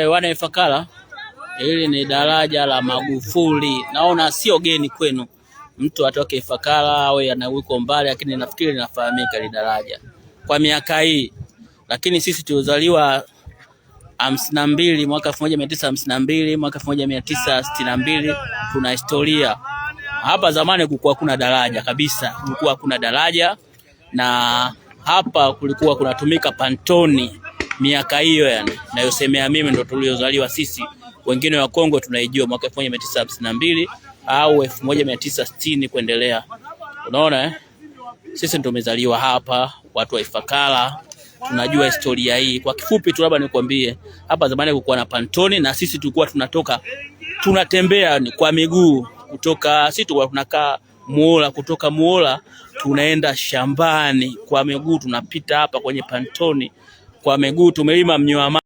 Wana Ifakara, hili ni daraja la Magufuli. Naona sio geni kwenu mtu atoke Ifakara awe anauko mbali, lakini nafikiri linafahamika ile daraja kwa miaka hii. Lakini sisi tulizaliwa 52 mwaka 1952 mwaka 1962, tuna historia hapa. Zamani kulikuwa kuna daraja kabisa, kulikuwa kuna daraja, na hapa kulikuwa kunatumika pantoni miaka hiyo, yani nayosemea mimi ndo tuliozaliwa sisi. Wengine wa Kongo tunaijua mwaka 1952 au 1960 kuendelea. Unaona sisi ndo tumezaliwa hapa, watu wa Ifakara tunajua historia hii. Kwa kifupi tu labda nikwambie, hapa zamani kulikuwa na pantoni, na sisi tulikuwa tunatembea kwa miguu kutoka, sisi tulikuwa tunakaa Muola, kutoka Muola tunaenda shambani kwa miguu, tunapita hapa kwenye pantoni kwa miguu, tumelima mnywama.